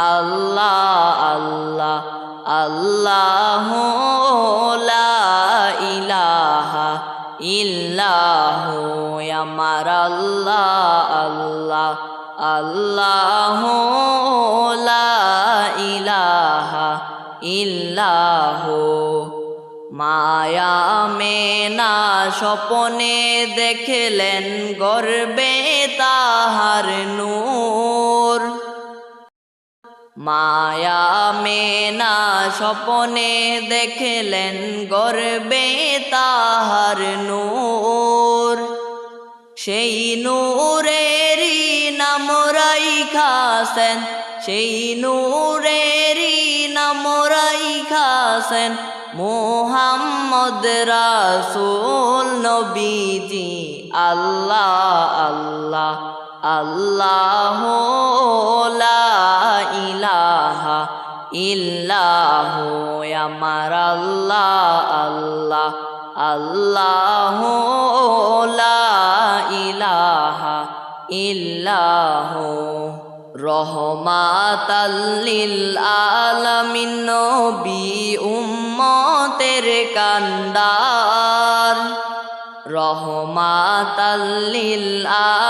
আল্লাহ আল্লাহ আল্লাহ লা ইলাহা ইল্লাহু আমার আল্লাহ আল্লাহ আল্লাহ লা ইলাহা ইল্লাহু মায়া মেনা স্বপনে দেখলেন গর্বে তাহার নূর মায়া মেনা স্বপনে দেখলেন গর্বে তাহার নূর সেই নূরেরই নাম রাইখাছেন সেই নূরেরই নাম রাইখাছেন মুহাম্মদ রাসূল নবীজি আল্লাহ আল্লাহ আল্লাহ লা ইলাহা ইল্লাহু আমার আল্লাহ আল্লাহ আল্লাহ লা ইলাহা ইল্লাহু রহমাতাল লিল আলামিন নবী উম্মতের কান্ডার রহমাতাল লিল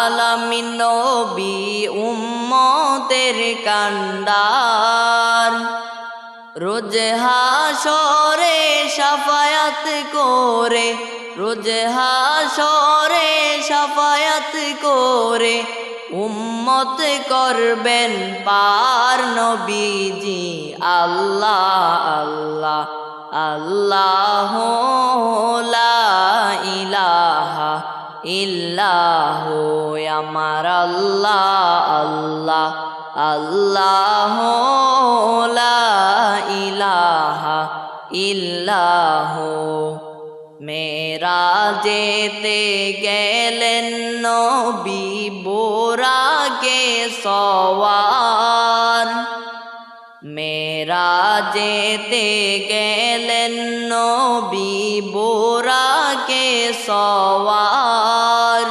আলামিন নবী উম্মতের কান্ডার রোজ হাশরে শাফায়াত করে রোজ হাশরে শাফায়াত করে উম্মত করবেন পার নবীজি আল্লাহ আল্লাহ আল্লাহ লা ইলাহা ইল্লাহু আমার আল্লাহ আল্লাহ আল্লাহ লা ইলাহা ইল্লাহু মেরাজেতে গেলেন নবী বোরাকে সওয়ার মেরাজেতে গেলেন নবী বোরাকে সওয়ার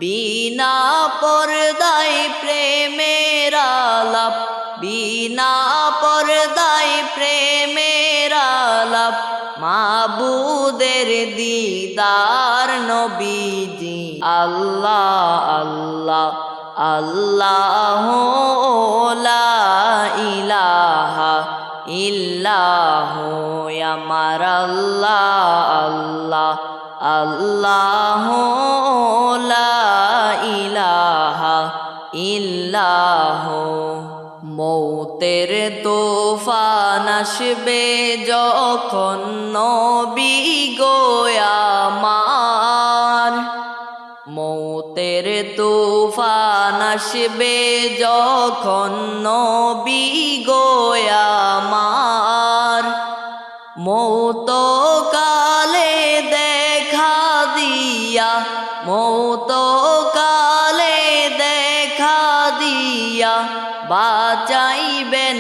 বিনা পর্দায় প্রেমের আলাপ বিনা পর্দায় প্রেমের আলাপ মাবুদের দিদার নবীজি আল্লাহ আল্লাহ আল্লাহ লা ইলাহা ইল্লাহু আমার আল্লাহ আল্লাহ আল্লাহ লা ইলাহা ইল্লাহু মৌতের তুফান আসবে যখন নবী গো আমার মৌতের তুফান আসবে যখন নবী গো আমার মৌত কালে দেখা দিয়া মৌত কালে দেখা দিয়া বাঁচাইবেন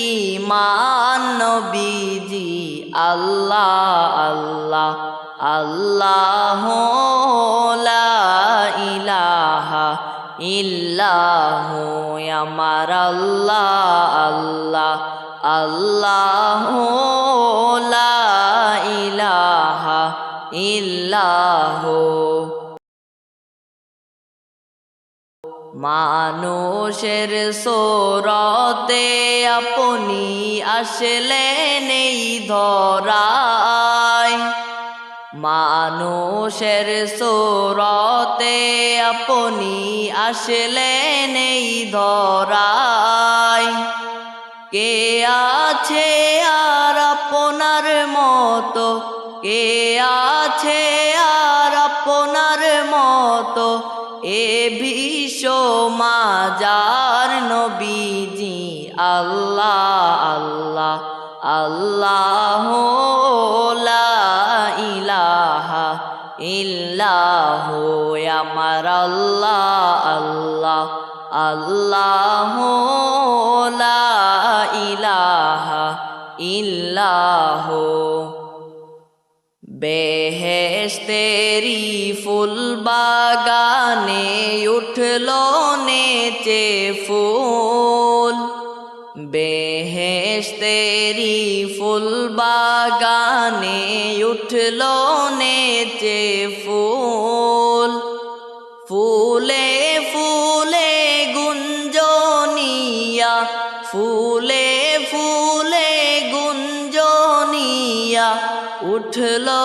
ঈমান নবীজি আল্লাহ আল্লাহ আল্লাহ লা ইলাহা ইল্লাহু আমার আল্লাহ আল্লাহ আল্লাহ লা ইলাহা ইল্লাহু মানুষের সোরতে আপনি আসলেন এই ধরায় মানুষের সোরতে আপনি আসলেন এই ধরায় কে আছে আর আপনার মতো কে আছে আর আপনার মতো এ বিশ্ব মাজার নবীজি আল্লাহ আল্লাহ আল্লাহ লা ইলাহা ইল্লাহু আমার আল্লাহ আল্লাহ আল্লাহ লা ইলাহা ইল্লাহু বেহেশতেরি ফুল বাগানে উঠলো নেচে ফুল বেহেশতেরি ফুল বাগানে উঠলো নেচে ফুল, ফুলে ফুলে গুঞ্জনিয়া, ফুলে ফুলে গুঞ্জনিয়া, উঠলো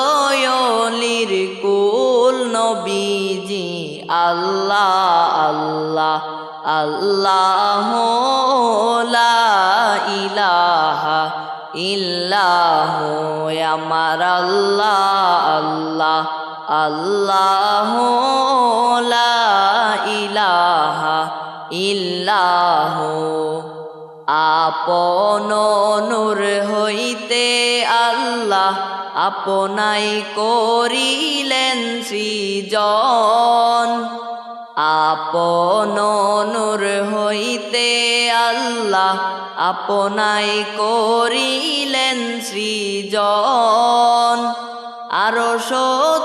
অলির কুল। নবীজি আল্লাহ আল্লাহ আল্লাহ লা ইলাহা ইল্লাহু, আমার আল্লাহ আল্লাহ আল্লাহ লা ইলাহা ইল্লাহু। আপন নূর হইতে আল্লাহ আপনাই করিলেন সৃজন, আপন নূর হইতে আল্লাহ আপনাই করিলেন সৃজন। আরশ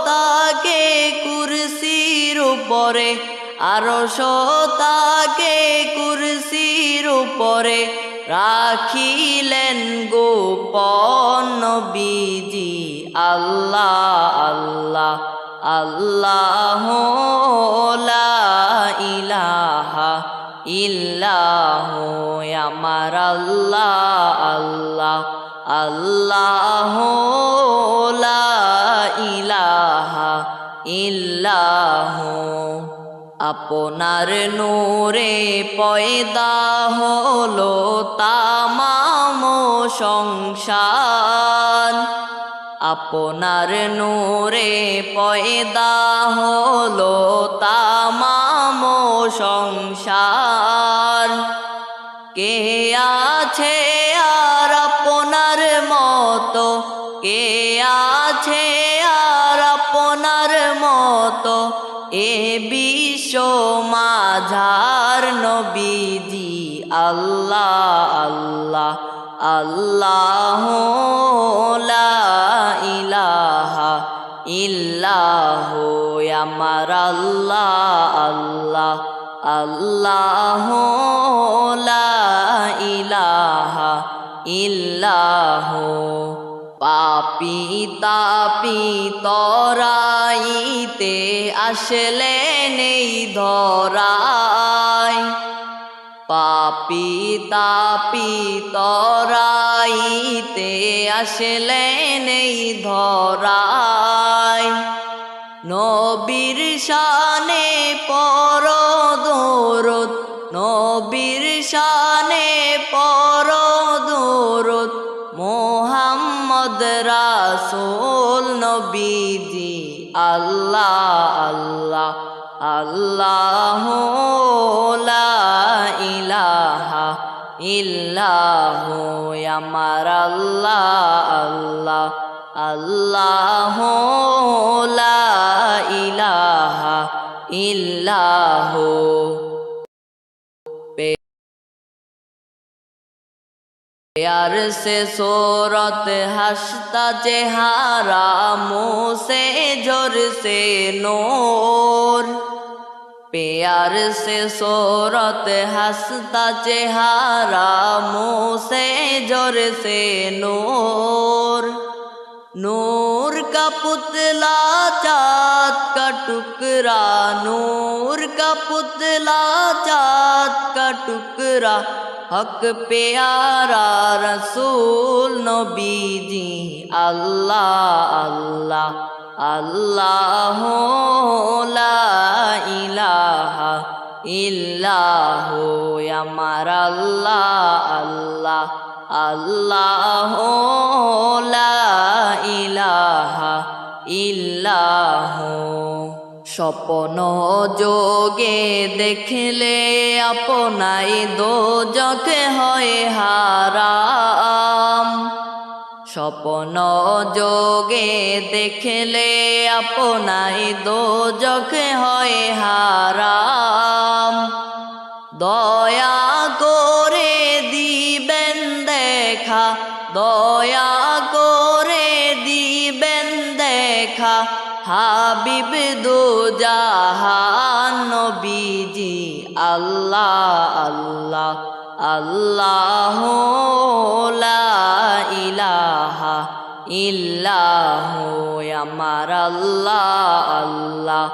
তাকে কুরসির উপরে, আরশ তাকে কুরসির উপরে রাখিলেন গোপন। নবীজি আল্লাহ আল্লাহ আল্লাহ লা ইলাহা ইল্লাহু, আমার আল্লাহ আল্লাহ আল্লাহ লা ইলাহা ইল্লাহু। আপনার নূরে পয়দা হলো তামাম সংসার, আপনার নূরে পয়দা হলো তামাম সংসার। কে আছে আর আপনার মতো, কে আছে আর আপনার মতো, এ বিশ্ব মাঝার। নবীজি আল্লাহ আল্লাহ আল্লাহ লা ইলাহা ইল্লাহু, আমার আল্লাহ আল্লাহ আল্লাহ লা ইলাহা ইল্লাহু। পাপী তাপী তরাইতে আসলেন এই ধরায়, পাপী তাপী তরাইতে আসলেন এই ধরায়। নবীর শানে পর দরুদ, নবীর শানে পর দরুদ, মুহাম্মদ রাসূল। নবীজি আল্লাহ আল্লাহ আল্লাহ লা ইলাহা ইল্লাহু, আমার আল্লাহ আল্লাহ আল্লাহ লা ইলাহা ইল্লাহু। प्यार से सूरत हंसता चेहरा, मुँह से जोर से नूर, प्यार से सूरत हंसता चेहरा, मुँह से जोर से नूर, नूर का पुतला चाँद का टुकड़ा, नूर का पुतला चाँद का टुकड़ा, हक प्यारा रसूल। नबीजी अल्लाह अल्लाह अल्लाह ला इलाहा इल्लाहु, আমার আল্লাহ আল্লাহ আল্লাহ লা ইলাহা ইল্লাহু। স্বপ্ন যোগে দেখলে আপনাই দোজখ হয় হারাম, স্বপ্ন যোগে দেখলে আপনাই দোজখ হয় হারাম। দয়া করে দিবেন দেখা, দয়া করে দিবেন দেখা, হাবিব দু জাহান। নবীজি আল্লাহ আল্লাহ আল্লাহু লা ইলাহা ইল্লাহু আমার আল্লাহ আল্লাহ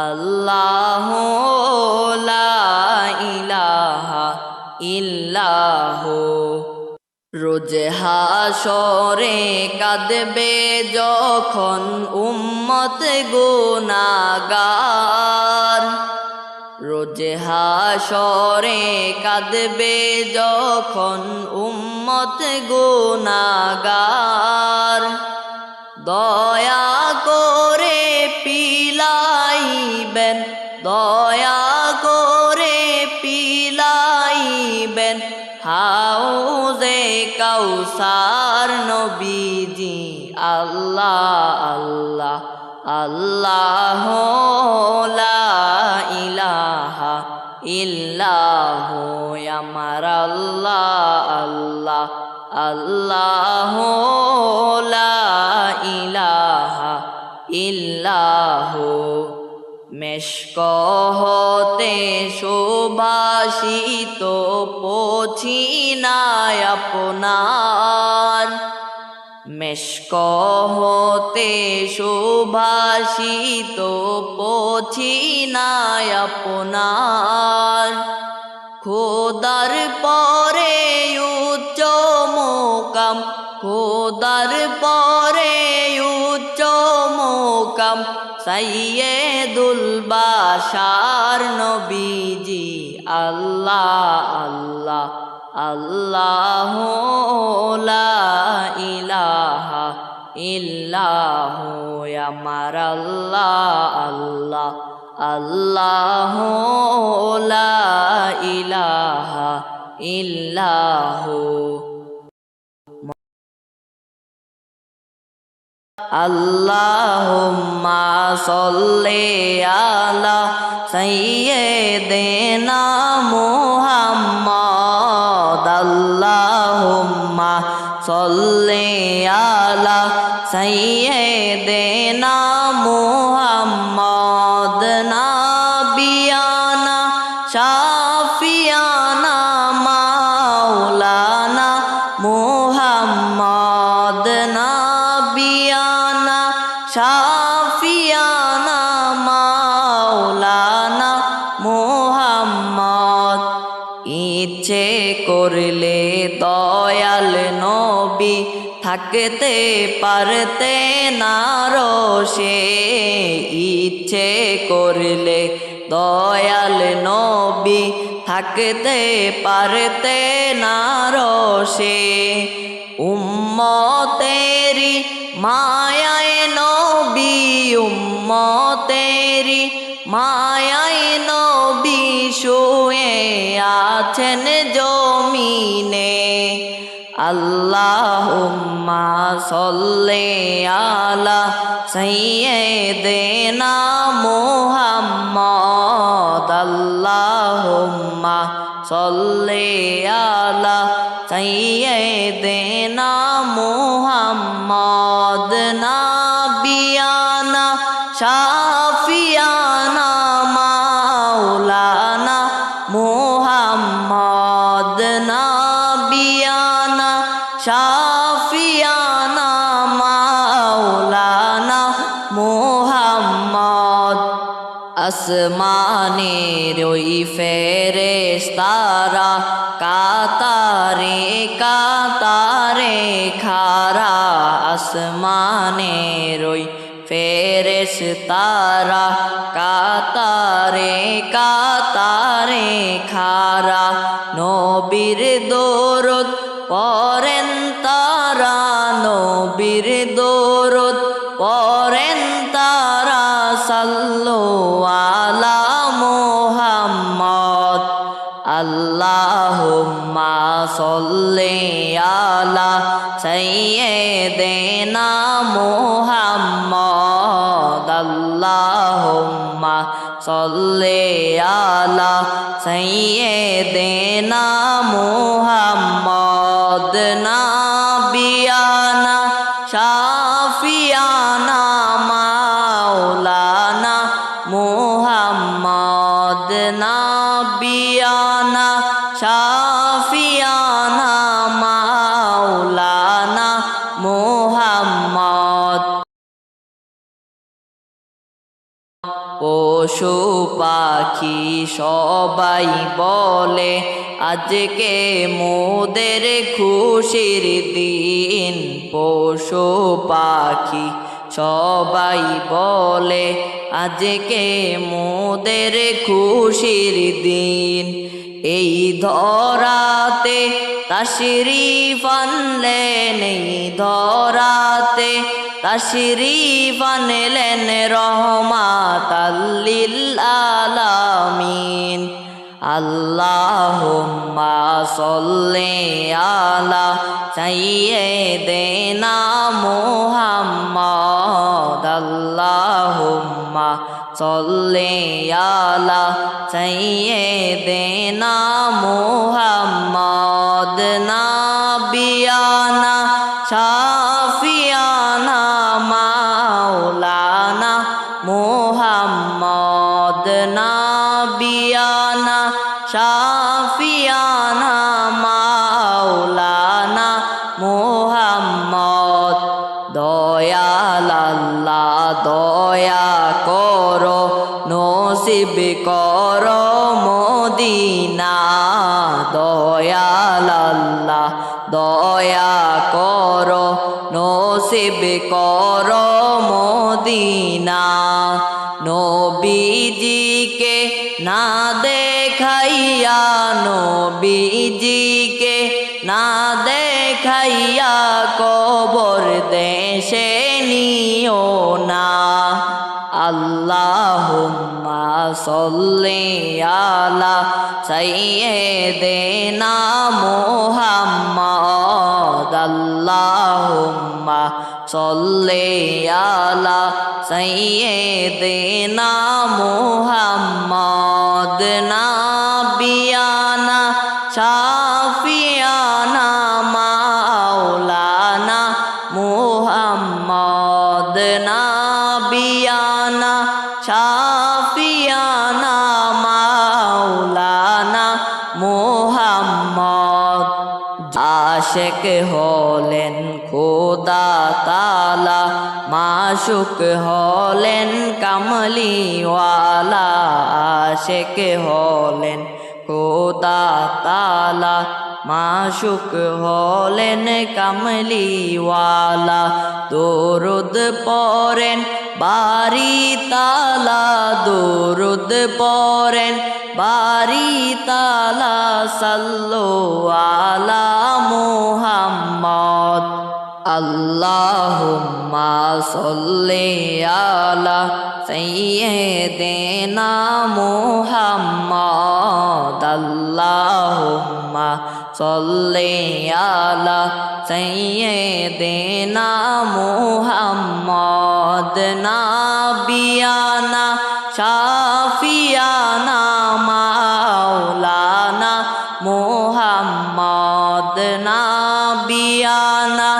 আল্লাহু লা ইলাহা ইল্লাহু রোজ হাসরে কাঁদবে যখন উম্মত গুনাহগার রোজ হাসরে কাঁদবে যখন উম্মত গুনাহগার দয়া করে পিলাইবেন দয়া করে পিলাইবেন হাউজে কাউসার নবীজি আল্লাহ আল্লাহ আল্লাহু লা ইলাহা ইল্লাহু আমার আল্লাহ আল্লাহ আল্লাহু লা ইলাহা ইল্লাহু মেশক হতে সুবাসিত পছিনায় আপনার মেশক হতে সুবাসিত পছিনায় আপনার খোদার পরে উচ্চ মোকাম খোদার পরে উচ্চ মোকাম সাইয়্যিদুল বাশার নবীজি আল্লাহ আল্লাহ আল্লাহু লা ইলাহা ইল্লাহু আমার আল্লাহ আল্লাহ আল্লাহু লা ইলাহা ইল্লাহু আল্লাহুম্মা সাল্লি আলা সাইয়্যিদিনা মুহাম্মদ আল্লাহুম্মা সাল্লি আলা সাইয়্যিদিনা মুহাম্মদ নাবিয়ানা শাফিয়ানা মাওলানা মুহাম্মদ নাবিয়ানা শাফিয়ানা মাওলানা মুহাম্মদ ইচ্ছে করলে দয়াল নবী থাকতে পারতে না রোষে ইচ্ছে করলে দয়াল নবী থাকতে পারতে না রোষে উম্মতেরি মায়ায় নবী উম্মতেরি মায়ায় নবী শুয়ে আছেন জমিনে আল্লাহুম্মা সাল্লি আলা সাইয়্যিদিনা মুহাম্মদ আল্লাহুম্মা সাল্লি আলা সাইয়্যিদিনা মুহাম্মদ নাবিয়ানা শাফিয়ানা মাওলানা মুহাম্মদ নাবিয়ানা শাফিয়ানা মাওলানা মুহাম্মদ আসমানের ওই ফেরেশতারা কাতারে কাতারে খারা আসমানের ওই ফেরেশতারা কাতারে কাতারে খারা নবীর দরুদ পড়েন তারা নবীর দরুদ পড়েন তারা সাল্লু আলা মুহাম্মদ আল্লাহুম্মা সাল্লি আলা সাইয়্যিদিনা মুহাম্মদ আল্লাহুম্মা সাল্লি আলা সাইয়্যিদিনা মুহাম্মদ নাবিয়ানা শাফিয়ানা মাওলানা মুহাম্মদ নাবিয়ানা শাফিয়ানা পশু পাখি সবাই বলে আজকে মোদের খুশির দিন। পশু পাখি সবাই বলে আজকে মোদের খুশির দিন। এই ধরাতে তাশরীফ আনলেন, এই ধরাতে তাশরীফ আনলেন রহমাতাল লিল আলামিন। আল্লাহুম্মা সাল্লি আলা সাইয়্যিদিনা মুহাম্মদ। আল্লাহুম্মা সাল্লি আলা সাইয়্যিদিনা মুহাম্মদ। নাবিয়ানা শাফিয়ানা মাওলানা মুহাম্মদ। নাবিয়ানা শাফিয়ানা মাওলানা মুহাম্মদ। দয়াল আল্লাহ দয়া করো, নসিব করো মদিনা। দয়াল আল্লাহ দয়া করো, নসিব করো মদিনা। নবীজিকে না দেখাইয়া, নবীজিকে না দেখাইয়া কবর দেশে নিও না। আল্লাহুম্মা সাল্লি আলা সাইয়্যিদিনা মুহাম্মদ। আল্লাহুম্মা সাল্লি আলা সাইয়্যিদিনা মুহাম্মদ। নাবিয়ানা শাফিয়ানা মাওলানা মুহাম্মদ। নাবিয়ানা শাফিয়ানা মাওলানা মুহাম্মদ। আশিক হলেন খোদা তাআলা, মাশুক হলেন কামলিওয়ালা। আশিক হলেন খোদা তাআলা, মাশুক হলেন কামলিওয়ালা। দরুদ পড়েন বারি তালা, দরুদ পড়েন বারি তালা। সাল্লু আলা মুহাম্মদ। আল্লাহুম্মা সাল্লি আলা সাইয়্যিদিনা মুহাম্মদ। আল্লাহুম্মা সাল্লি আলা সাইয়্যিদিনা মুহাম্মদ। নাবিয়ানা শাফিয়ানা মাওলানা মুহাম্মদ। নাবিয়ানা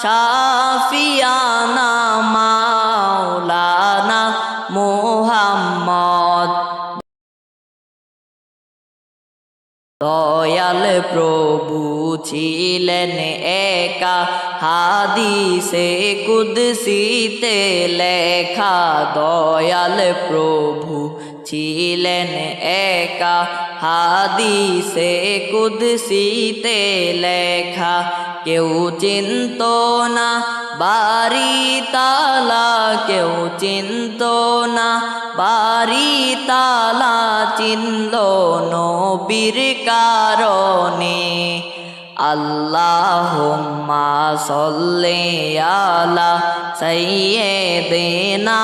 শাফিয়ানা মাওলানা মুহাম্মদ। দয়াল প্রভু ছিলেন একা, হাদিসে কুদসিতে লেখা। দয়াল প্রভু ছিলেন একা, হাদিসে কুদসিতে লেখা। কেউ চিনত না বারি তালা, কেউ চিনত না বারি তালা। চিনল নবীর কারণে। আল্লাহুম্মা সাল্লি আলা সাইয়্যিদিনা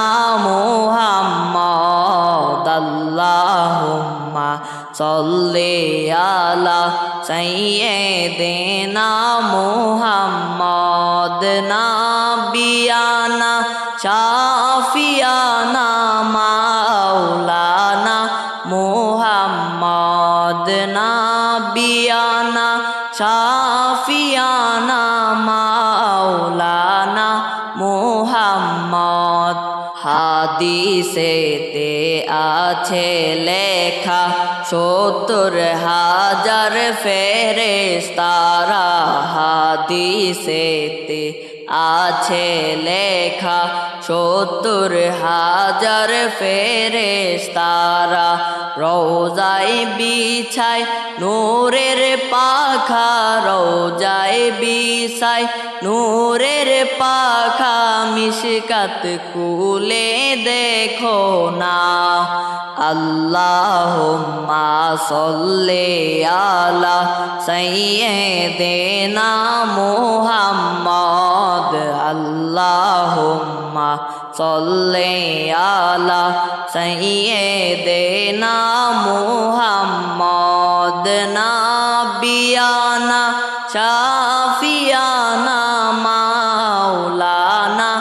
মুহাম্মদ। আল্লাহুম্মা সাল্লি আলা সাইয়্যিদিনা মুহাম্মদ। নাবিয়ানা শাফিয়ানা মাওলানা মুহাম্মদ। নাবিয়ানা শাফিয়ানা মাওলানা মুহাম্মদ। হাদিসেতে আছে লেখা 70,000 ফেরেশতারা। হাদিসেতে আছে লেখা ৭০,০০০ ফেরেশতারা রওজায় বিছায় নূরের পাখা রওজায় বিছায় নূরের পাখা মিশকাত খুলে দেখো না আল্লাহুম্মা সাল্লি আলা সাইয়্যিদিনা মুহাম্মদ আল্লাহুম্মা সাল্লি আলা সাইয়্যিদিনা মুহাম্মদ নাবিয়ানা শাফিয়ানা মাওলানা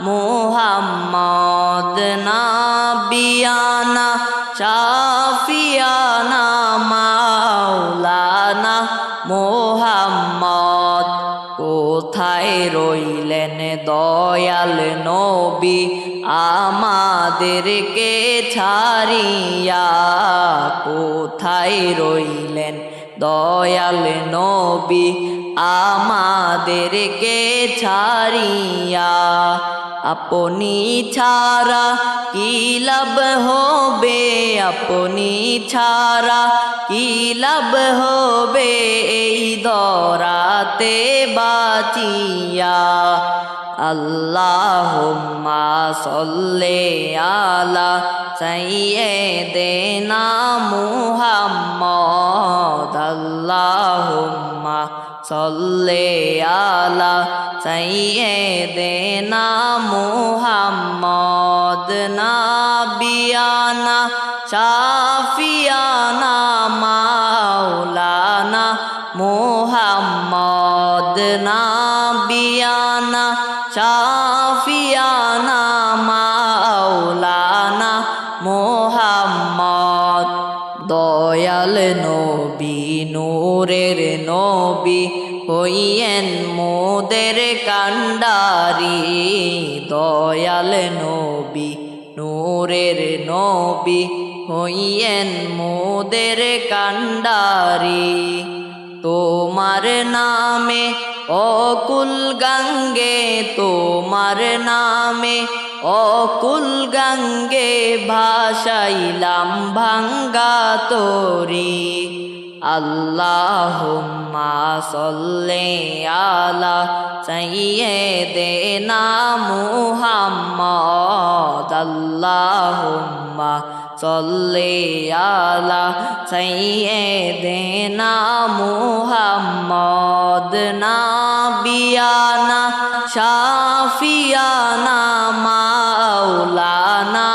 মুহাম্মদ নাবিয়ানা শাফিয়ানা মাওলানা মুহাম্মদ কোথায় রইলেন দয়াল নবী আমাদেরকে ছাড়িয়া কোথায় রইলেন দয়াল নবী আমাদেরকে ছাড়িয়া আপনি ছাড়া কি লাভ হবে আপনি ছাড়া কি লাভ হবে এই দরাতে বাঁচিয়া আল্লাহুম্মা সাল্লি আলা সাইয়্যিদিনা মুহাম্মদ আল্লাহুম্মা সাল্লি আলা সাইয়্যিদিনা মুহাম্মদ নাবিয়ানা শাফিয়ানা মাওলানা মুহাম্মদ নাবিয়ানা শাফিয়ানা মাওলানা মুহাম্মদ দয়াল নবী নূরের নবী হইয়েন মোদের কান্ডারি দয়াল নবী নূরের নবী হইয়েন মোদের কান্ডারি তোমার নামে অকুল গঙ্গে তোমার নামে অকুল গঙ্গে ভাসাইলাম ভাঙ্গা তরি আল্লাহুম্মা সাল্লি আলা সাইয়্যিদিনা মুহাম্মদ আল্লাহুম্মা সাল্লি আলা সাইয়্যিদিনা মুহাম্মদ নাবিয়ানা শাফিয়ানা মাওলানা